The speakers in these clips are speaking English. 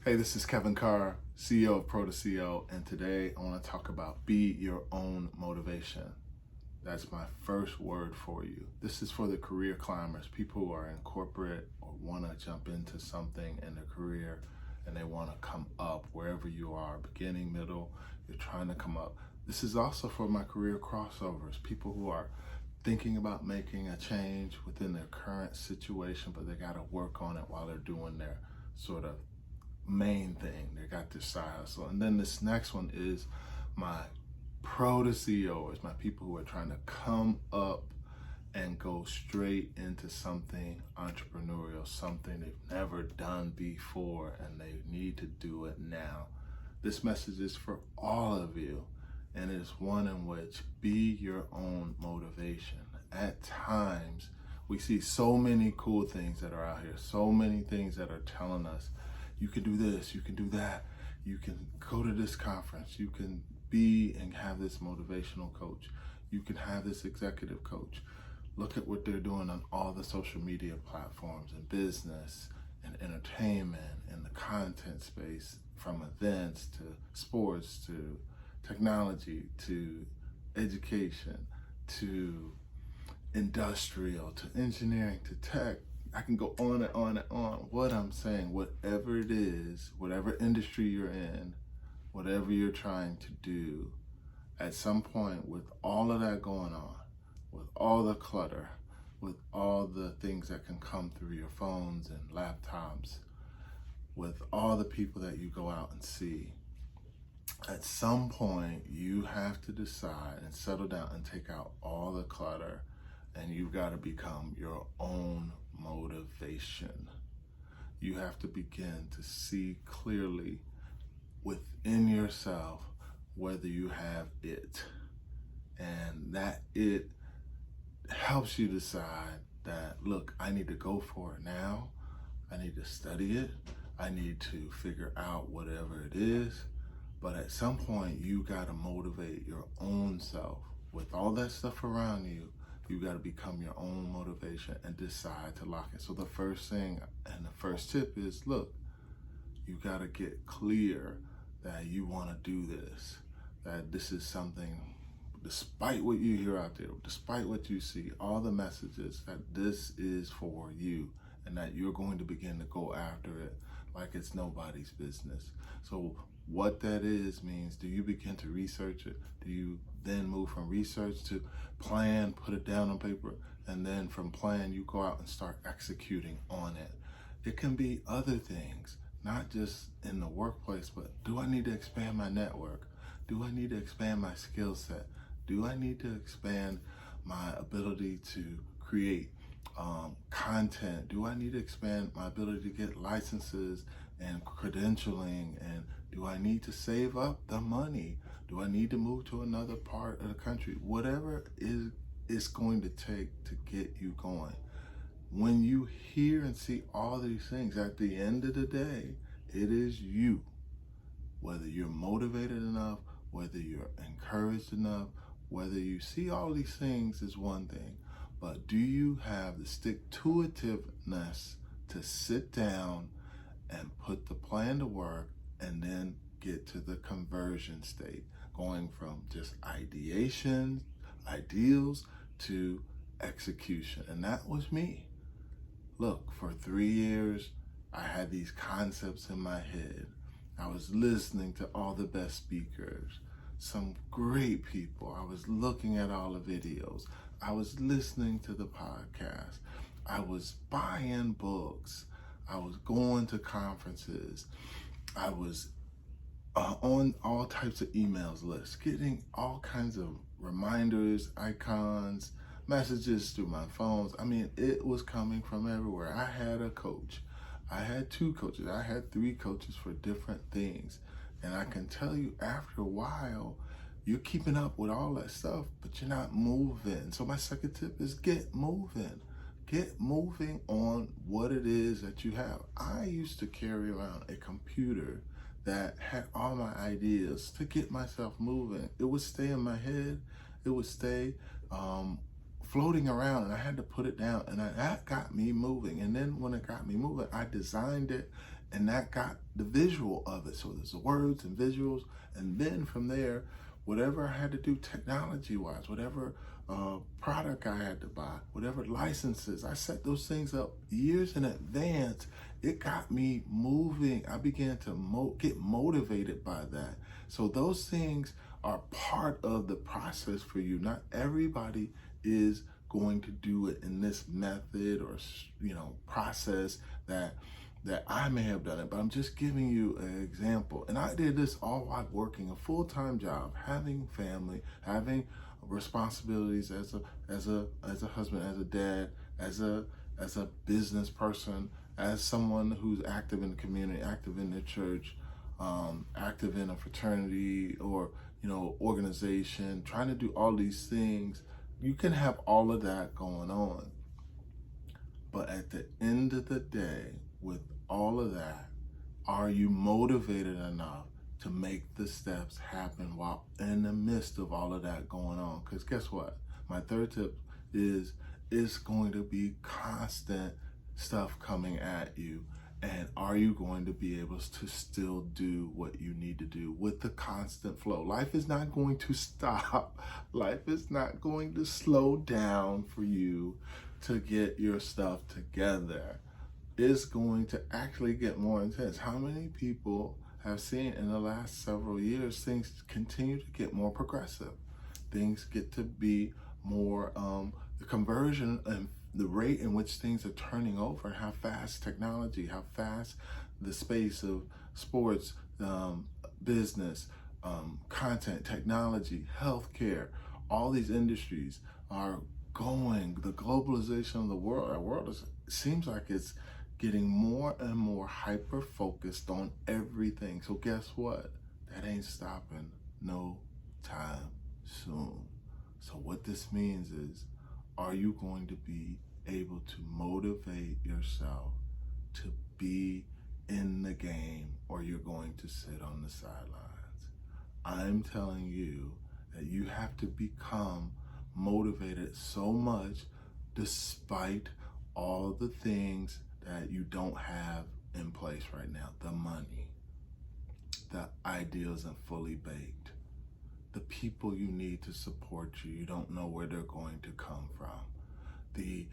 Hey, this is Kevin Carr, CEO of Pro to CEO, and today I want to talk about be your own motivation. That's my first word for you. This is for the career climbers, people who are in corporate or want to jump into something in their career and they want to come up wherever you are, beginning, middle, you're trying to come up. This is also for my career crossovers, people who are thinking about making a change within their current situation, but they got to work on it while they're doing their sort of main thing. They got their side hustle. And then this next one is my pro to CEOs, my people who are trying to come up and go straight into something entrepreneurial, something they've never done before and they need to do it now. This message is for all of you, and it's one in which be your own motivation. At times, we see so many cool things that are out here, so many things that are telling us you can do this, you can do that, you can go to this conference, you can be and have this motivational coach, you can have this executive coach. Look at what they're doing on all the social media platforms and business and entertainment and the content space, from events to sports to technology to education to industrial to engineering to tech. I can go on and on and on. What I'm saying, whatever it is, whatever industry you're in, whatever you're trying to do, at some point with all of that going on, with all the clutter, with all the things that can come through your phones and laptops, with all the people that you go out and see, at some point you have to decide and settle down and take out all the clutter, and you've got to become your own motivation. You have to begin to see clearly within yourself whether you have it. And that it helps you decide that, look, I need to go for it now. I need to study it. I need to figure out whatever it is. But at some point, you got to motivate your own self. With all that stuff around you, you got to become your own motivation and decide to lock it. So the first thing and the first tip is, look, you got to get clear that you want to do this, that this is something, despite what you hear out there, despite what you see, all the messages, that this is for you and that you're going to begin to go after it like it's nobody's business. So what that is means, do you begin to research it? Do you then move from research to plan, put it down on paper, and then from plan you go out and start executing on it? It can be other things, not just in the workplace, but do I need to expand my network? Do I need to expand my skill set? Do I need to expand my ability to create content? Do I need to expand my ability to get licenses and credentialing? And do I need to save up the money? Do I need to move to another part of the country? Whatever it's going to take to get you going. When you hear and see all these things, at the end of the day, it is you. Whether you're motivated enough, whether you're encouraged enough, whether you see all these things is one thing, but do you have the stick-to-itiveness to sit down and put the plan to work and then get to the conversion state, going from just ideation, ideals to execution? And that was me. Look, for 3 years, I had these concepts in my head. I was listening to all the best speakers, some great people. I was looking at all the videos. I was listening to the podcast. I was buying books. I was going to conferences. I was on all types of emails lists, getting all kinds of reminders, icons, messages through my phones. I mean, it was coming from everywhere. I had a coach. I had 2 coaches. I had 3 coaches for different things. And I can tell you, after a while, you're keeping up with all that stuff, but you're not moving. So my second tip is get moving. Get moving on what it is that you have. I used to carry around a computer that had all my ideas to get myself moving. It would stay in my head. It would stay floating around, and I had to put it down, and that got me moving. And then when it got me moving, I designed it And that got the visual of it. So there's the words and visuals. And then from there, whatever I had to do technology-wise, whatever product I had to buy, whatever licenses, I set those things up years in advance. It got me moving. I began to get motivated by that. So those things are part of the process for you. Not everybody is going to do it in this method or process that I may have done it, but I'm just giving you an example. And I did this all while working a full-time job, having family, having responsibilities as a husband, as a dad, as a business person, as someone who's active in the community, active in the church, active in a fraternity or organization, trying to do all these things. You can have all of that going on, but at the end of the day, with all of that, are you motivated enough to make the steps happen while in the midst of all of that going on? Because guess what? My third tip is it's going to be constant stuff coming at you. And are you going to be able to still do what you need to do with the constant flow? Life is not going to stop. Life is not going to slow down for you to get your stuff together. It's going to actually get more intense. How many people have seen in the last several years things continue to get more progressive? Things get to be more, the conversion and the rate in which things are turning over, how fast technology, how fast the space of sports, business, content, technology, healthcare, all these industries are going. The globalization of the world, our world seems like it's getting more and more hyper-focused on everything. So guess what? That ain't stopping no time soon. So what this means is, are you going to be able to motivate yourself to be in the game, or you're going to sit on the sidelines? I'm telling you that you have to become motivated so much despite all the things that you don't have in place right now. The money, the idea isn't fully baked. The people you need to support you, you don't know where they're going to come from. The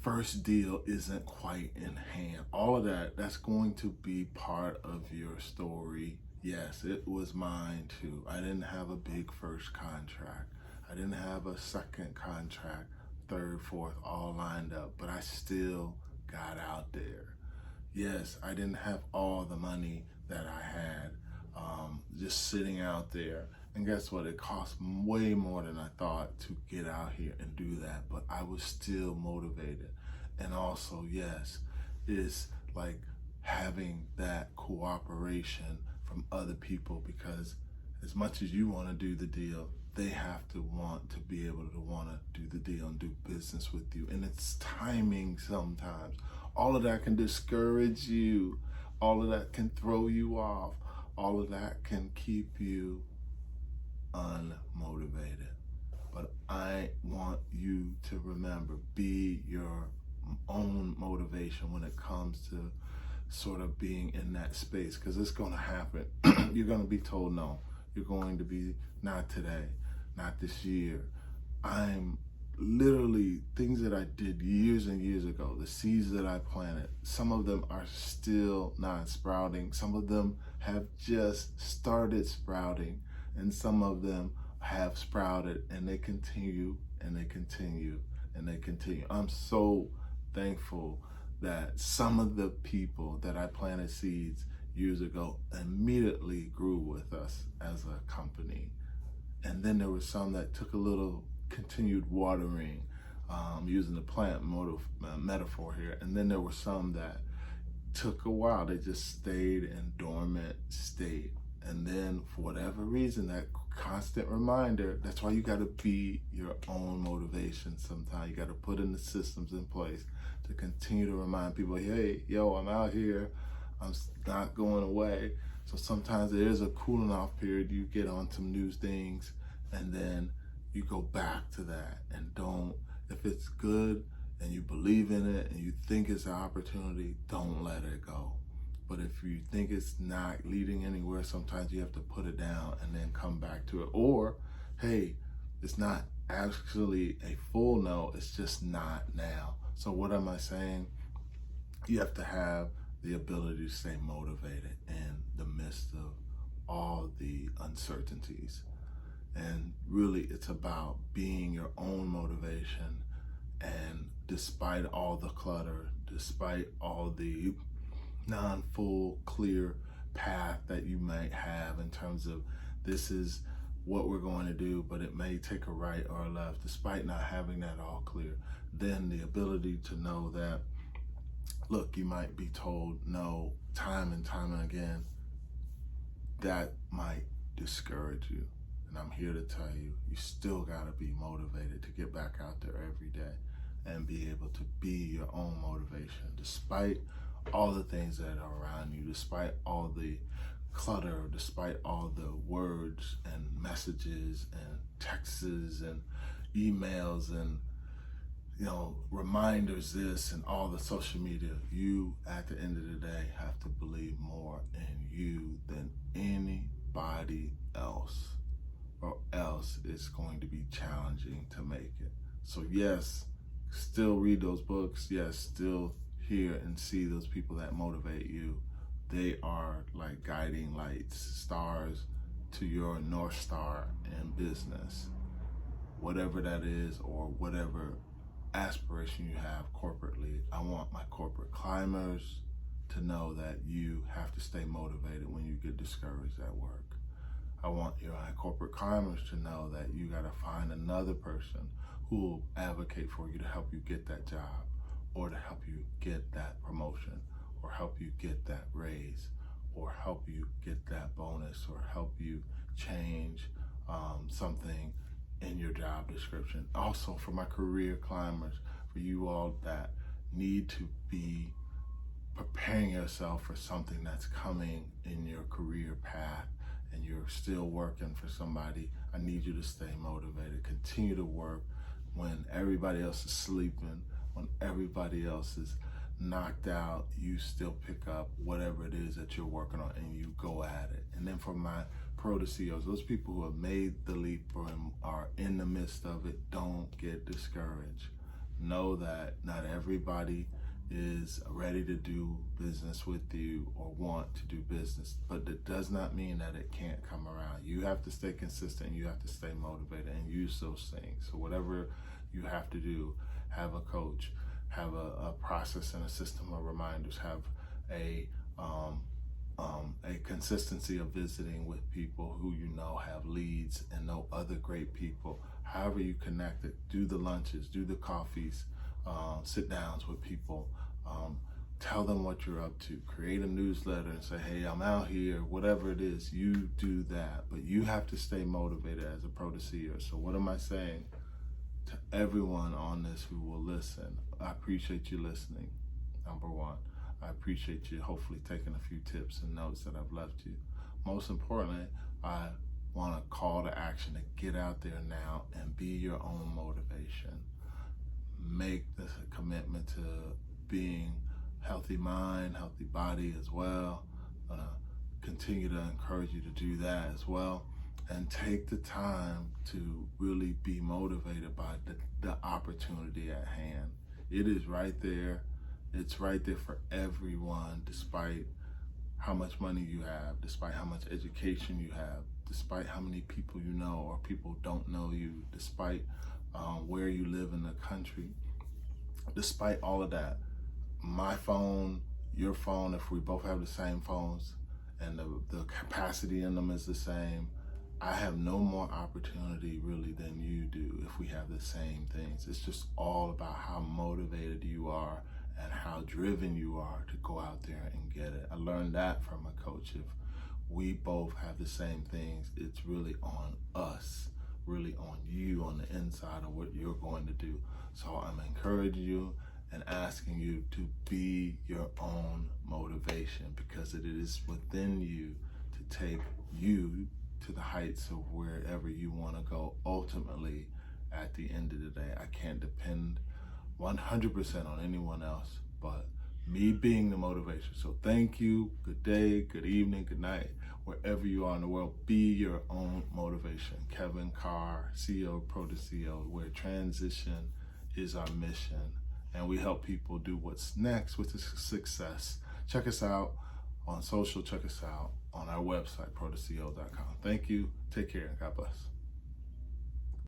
first deal isn't quite in hand. All of that's going to be part of your story. Yes, it was mine too. I didn't have a big first contract. I didn't have a second contract, third, fourth, all lined up, but I still got out there. Yes, I didn't have all the money that I had just sitting out there. And guess what? It cost way more than I thought to get out here and do that, but I was still motivated. And also, yes, it's like having that cooperation from other people, because as much as you want to do the deal, they have to want to be able to want to do the deal and do business with you. And it's timing sometimes. All of that can discourage you. All of that can throw you off. All of that can keep you unmotivated. But I want you to remember, be your own motivation when it comes to sort of being in that space, because it's going to happen. You're going to be told no. You're going to be, not today, not this year. I'm literally, things that I did years and years ago, the seeds that I planted, some of them are still not sprouting. Some of them have just started sprouting, and some of them have sprouted, and they continue and they continue and they continue. I'm so thankful that some of the people that I planted seeds years ago immediately grew with us as a company. And then there were some that took a little continued watering, using the plant metaphor here. And then there were some that took a while. They just stayed in dormant state. And then for whatever reason, that constant reminder, that's why you got to be your own motivation sometimes. You got to put in the systems in place to continue to remind people, hey, yo, I'm out here. I'm not going away. So sometimes there is a cooling off period. You get on some new things, and then you go back to that. And don't, if it's good, and you believe in it and you think it's an opportunity, don't let it go. But if you think it's not leading anywhere, sometimes you have to put it down and then come back to it. Or, hey, it's not actually a full no, it's just not now. So what am I saying? You have to have the ability to stay motivated in the midst of all the uncertainties. And really, it's about being your own motivation. And despite all the clutter, despite all the non-full, clear path that you might have in terms of this is what we're going to do, but it may take a right or a left, despite not having that all clear, then the ability to know that, look, you might be told no time and time and again, that might discourage you. And I'm here to tell you, you still got to be motivated to get back out there every day and be able to be your own motivation, despite all the things that are around you, despite all the clutter, despite all the words and messages and texts and emails and reminders, this and all the social media. You, at the end of the day, have to believe more in you than anybody else, or else it's going to be challenging to make it. So yes, still read those books. Yes, still hear and see those people that motivate you. They are like guiding lights, stars to your North Star in business, whatever that is, or whatever aspiration you have corporately. I want my corporate climbers to know that you have to stay motivated when you get discouraged at work. I want your corporate climbers to know that you got to find another person who will advocate for you to help you get that job, or to help you get that promotion, or help you get that raise, or help you get that bonus, or help you change something in your job description. Also, for my career climbers, for you all that need to be preparing yourself for something that's coming in your career path, and you're still working for somebody, I need you to stay motivated. Continue to work when everybody else is sleeping, when everybody else is knocked out. You still pick up whatever it is that you're working on and you go at it. And then for my pro to CEOs, those people who have made the leap or are in the midst of it, don't get discouraged. Know that not everybody is ready to do business with you or want to do business, but that does not mean that it can't come around. You have to stay consistent, you have to stay motivated and use those things. So whatever you have to do, have a coach, have a process and a system of reminders, have a consistency of visiting with people who you know have leads and know other great people. However you connect it, do the lunches, do the coffees, sit downs with people, tell them what you're up to, create a newsletter and say, hey, I'm out here, whatever it is, you do that. But you have to stay motivated as a pro to CEO. So what am I saying to everyone on this who will listen? I appreciate you listening, number one. I appreciate you hopefully taking a few tips and notes that I've left you. Most importantly, I want a call to action to get out there now and be your own motivation. Make this a commitment to being healthy mind, healthy body as well. Continue to encourage you to do that as well. And take the time to really be motivated by the opportunity at hand. It is right there. It's right there for everyone, despite how much money you have, despite how much education you have, despite how many people you know or people don't know you, despite where you live in the country. Despite all of that, my phone, your phone, if we both have the same phones and the capacity in them is the same, I have no more opportunity really than you do if we have the same things. It's just all about how motivated you are and how driven you are to go out there and get it. I learned that from a coach. If we both have the same things, it's really on us, really on you on the inside of what you're going to do. So I'm encouraging you and asking you to be your own motivation, because it is within you to take you to the heights of wherever you want to go ultimately at the end of the day. I can't depend 100% on anyone else, but me being the motivation. So thank you. Good day, good evening, good night. Wherever you are in the world, be your own motivation. Kevin Carr, CEO of Pro to CEO, where transition is our mission. And we help people do what's next with success. Check us out on social. Check us out on our website, protoceo.com. Thank you. Take care. God bless.